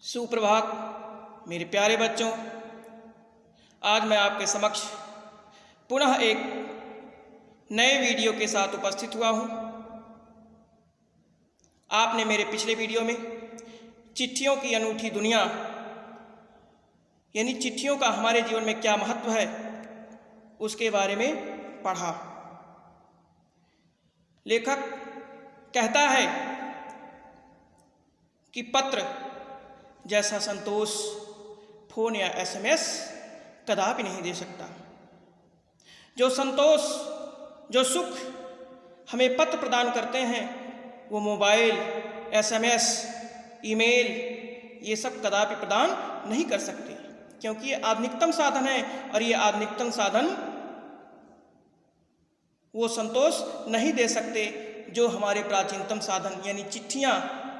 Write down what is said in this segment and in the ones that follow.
सुप्रभात मेरे प्यारे बच्चों। आज मैं आपके समक्ष पुनः एक नए वीडियो के साथ उपस्थित हुआ हूँ। आपने मेरे पिछले वीडियो में चिट्ठियों की अनूठी दुनिया यानी चिट्ठियों का हमारे जीवन में क्या महत्व है उसके बारे में पढ़ा। लेखक कहता है कि पत्र जैसा संतोष फोन या एसएमएस कदापि नहीं दे सकता। जो संतोष जो सुख हमें पत्र प्रदान करते हैं वो मोबाइल, एसएमएस, ईमेल ये सब कदापि प्रदान नहीं कर सकते, क्योंकि ये आधुनिकतम साधन है और ये आधुनिकतम साधन वो संतोष नहीं दे सकते जो हमारे प्राचीनतम साधन यानी चिट्ठियाँ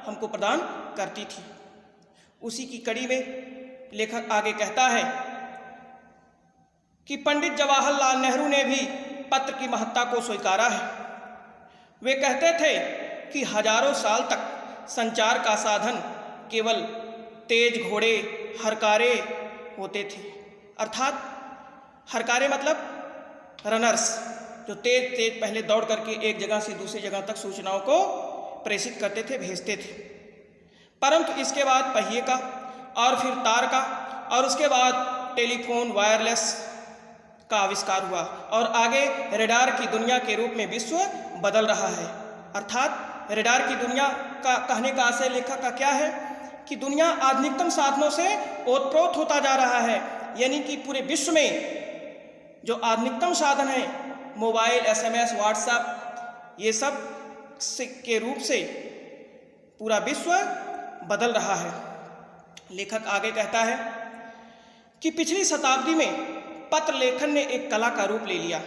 हमको प्रदान करती थी। उसी की कड़ी में लेखक आगे कहता है कि पंडित जवाहरलाल नेहरू ने भी पत्र की महत्ता को स्वीकारा है। वे कहते थे कि हजारों साल तक संचार का साधन केवल तेज घोड़े हरकारे होते थे। अर्थात हरकारे मतलब रनर्स, जो तेज तेज पहले दौड़ करके एक जगह से दूसरी जगह तक सूचनाओं को प्रेषित करते थे, भेजते थे। परंतु इसके बाद पहिए का और फिर तार का और उसके बाद टेलीफोन वायरलेस का आविष्कार हुआ और आगे रेडार की दुनिया के रूप में विश्व बदल रहा है। अर्थात रेडार की दुनिया का कहने का आशय लेखक का क्या है कि दुनिया आधुनिकतम साधनों से ओतप्रोत होता जा रहा है, यानी कि पूरे विश्व में जो आधुनिकतम साधन है मोबाइल, एसएमएस, व्हाट्सएप ये सब के रूप से पूरा विश्व बदल रहा है। लेखक आगे कहता है कि पिछली शताब्दी में पत्र लेखन ने एक कला का रूप ले लिया।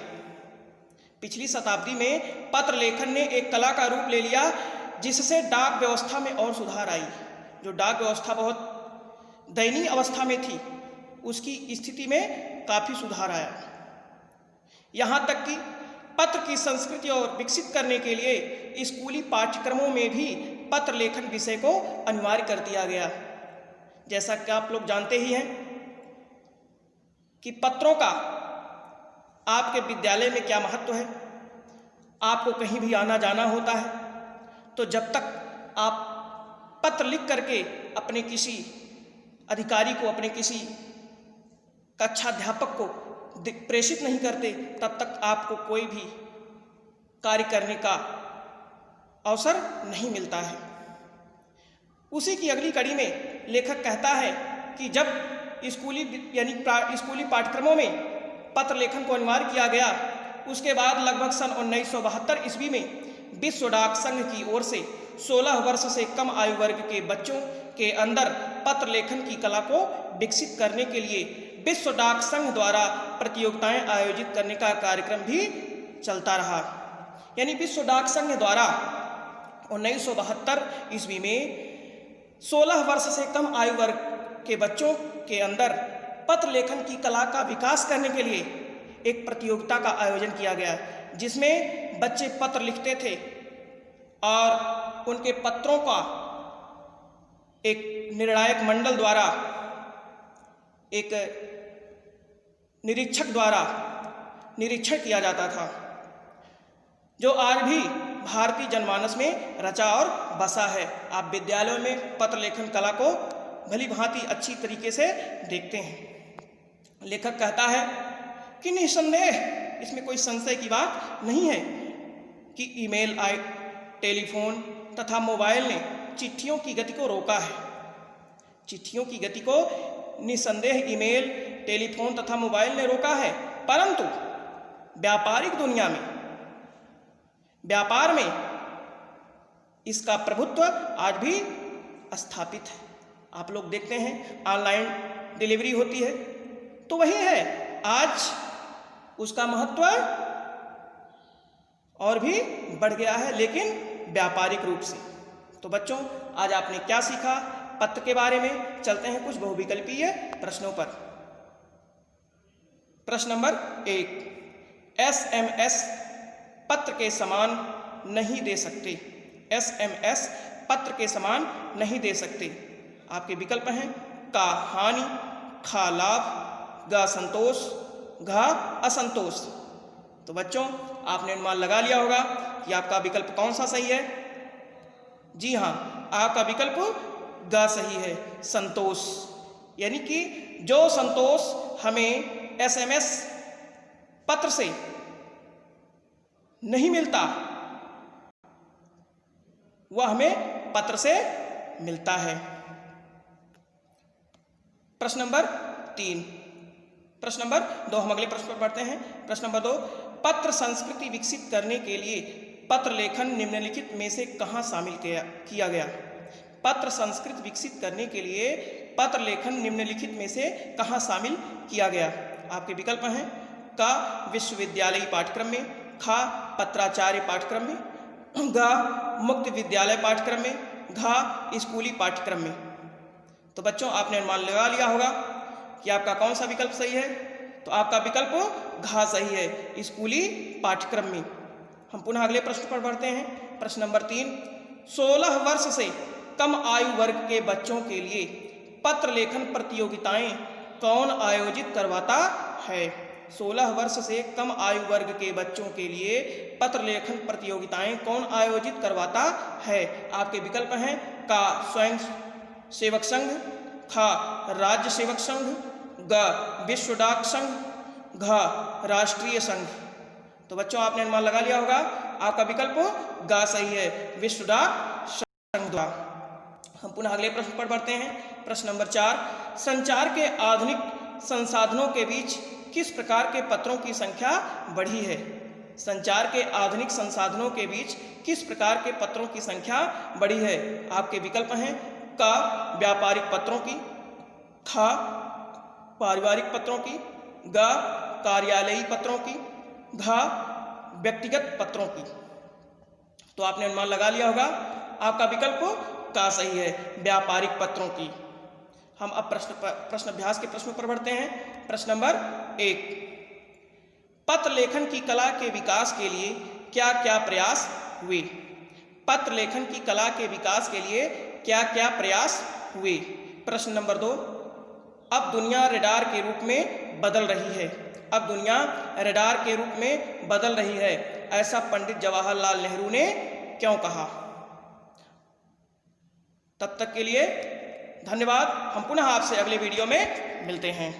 पिछली शताब्दी में पत्र लेखन ने एक कला का रूप ले लिया जिससे डाक व्यवस्था में और सुधार आई। जो डाक व्यवस्था बहुत दयनीय अवस्था में थी उसकी स्थिति में काफ़ी सुधार आया। यहाँ तक कि पत्र की संस्कृति और विकसित करने के लिए स्कूली पाठ्यक्रमों में भी पत्र लेखन विषय को अनिवार्य कर दिया गया। जैसा कि आप लोग जानते ही हैं कि पत्रों का आपके विद्यालय में क्या महत्व है। आपको कहीं भी आना जाना होता है तो जब तक आप पत्र लिख करके अपने किसी अधिकारी को, अपने किसी कक्षाध्यापक को प्रेषित नहीं करते तब तक आपको कोई भी कार्य करने का अवसर नहीं मिलता है। उसी की अगली कड़ी में लेखक कहता है कि जब स्कूली पाठ्यक्रमों में पत्र लेखन को अनिवार्य किया गया उसके बाद लगभग सन 1972 ईस्वी में विश्व डाक संघ की ओर से 16 वर्ष से कम आयु वर्ग के बच्चों के अंदर पत्र लेखन की कला को विकसित करने के लिए विश्व डाक संघ द्वारा प्रतियोगिताएं आयोजित करने का कार्यक्रम भी चलता रहा। यानी विश्व डाक संघ द्वारा 1972 ईस्वी में 16 वर्ष से कम आयु वर्ग के बच्चों के अंदर पत्र लेखन की कला का विकास करने के लिए एक प्रतियोगिता का आयोजन किया गया, जिसमें बच्चे पत्र लिखते थे और उनके पत्रों का एक निर्णायक मंडल द्वारा, एक निरीक्षक द्वारा निरीक्षण किया जाता था, जो आज भी भारतीय जनमानस में रचा और बसा है। आप विद्यालयों में पत्र लेखन कला को भली भांति अच्छी तरीके से देखते हैं। लेखक कहता है कि निसंदेह इसमें कोई संशय की बात नहीं है कि ईमेल, टेलीफोन तथा मोबाइल ने चिट्ठियों की गति को रोका है। चिट्ठियों की गति को निसंदेह ईमेल, टेलीफोन तथा मोबाइल ने रोका है, परंतु व्यापारिक दुनिया में, व्यापार में इसका प्रभुत्व आज भी स्थापित है। आप लोग देखते हैं ऑनलाइन डिलीवरी होती है तो वही है, आज उसका महत्व और भी बढ़ गया है, लेकिन व्यापारिक रूप से। तो बच्चों, आज आपने क्या सीखा पत्र के बारे में? चलते हैं कुछ बहुविकल्पीय प्रश्नों पर। प्रश्न नंबर 1, एसएमएस पत्र के समान नहीं दे सकते। एसएमएस पत्र के समान नहीं दे सकते। आपके विकल्प हैं का हानि, खा लाभ, ग संतोष, घ असंतोष। तो बच्चों आपने अनुमान लगा लिया होगा कि आपका विकल्प कौन सा सही है। जी हाँ, आपका विकल्प ग सही है, संतोष। यानी कि जो संतोष हमें SMS पत्र से नहीं मिलता वह हमें पत्र से मिलता है। प्रश्न नंबर 3। प्रश्न नंबर 2 हम अगले प्रश्न पर बढ़ते हैं। प्रश्न नंबर 2, पत्र संस्कृति विकसित करने के लिए पत्र लेखन निम्नलिखित में से कहाँ शामिल किया गया। पत्र संस्कृति विकसित करने के लिए पत्र लेखन निम्नलिखित में से कहाँ शामिल किया गया। आपके विकल्प हैं का विश्वविद्यालयी पाठ्यक्रम में, खा पत्राचार्य पाठ्यक्रम में, घ मुक्त विद्यालय पाठ्यक्रम में, घ स्कूली पाठ्यक्रम में। तो बच्चों आपने अनुमान लगा लिया होगा कि आपका कौन सा विकल्प सही है। तो आपका विकल्प घ सही है, स्कूली पाठ्यक्रम में। हम पुनः अगले प्रश्न पर बढ़ते हैं। प्रश्न नंबर 3, 16 वर्ष से कम आयु वर्ग के बच्चों के लिए पत्र लेखन प्रतियोगिताएं कौन आयोजित करवाता है। 16 वर्ष से कम आयु वर्ग के बच्चों के लिए पत्र लेखन प्रतियोगिताएं कौन आयोजित करवाता है। आपके विकल्प हैं का स्वयं सेवक संघ, खा राज्य सेवक संघ, ग विश्व डाक संघ, घ राष्ट्रीय संघ। तो बच्चों आपने अनुमान लगा लिया होगा आपका विकल्प ग सही है, विश्व डाक संघ द्वारा। हम पुनः अगले प्रश्न पर बढ़ते हैं। प्रश्न नंबर 4, संचार के आधुनिक संसाधनों के बीच किस प्रकार के पत्रों की संख्या बढ़ी है। संचार के आधुनिक संसाधनों के बीच किस प्रकार के पत्रों की संख्या बढ़ी है। आपके विकल्प हैं का व्यापारिक पत्रों की, खा पारिवारिक पत्रों की, ग कार्यालयी पत्रों की, घ व्यक्तिगत पत्रों की। तो आपने अनुमान लगा लिया होगा आपका विकल्प का सही है, व्यापारिक पत्रों की। हम अब प्रश्न अभ्यास के प्रश्नों पर बढ़ते हैं। प्रश्न नंबर 1, पत्र लेखन की कला के विकास के लिए क्या क्या प्रयास हुए। पत्र लेखन की कला के विकास के लिए क्या क्या प्रयास हुए। प्रश्न नंबर 2, अब दुनिया रडार के रूप में बदल रही है। अब दुनिया रडार के रूप में बदल रही है, ऐसा पंडित जवाहरलाल नेहरू ने क्यों कहा। तब तक के लिए धन्यवाद। हम पुनः आपसे अगले वीडियो में मिलते हैं।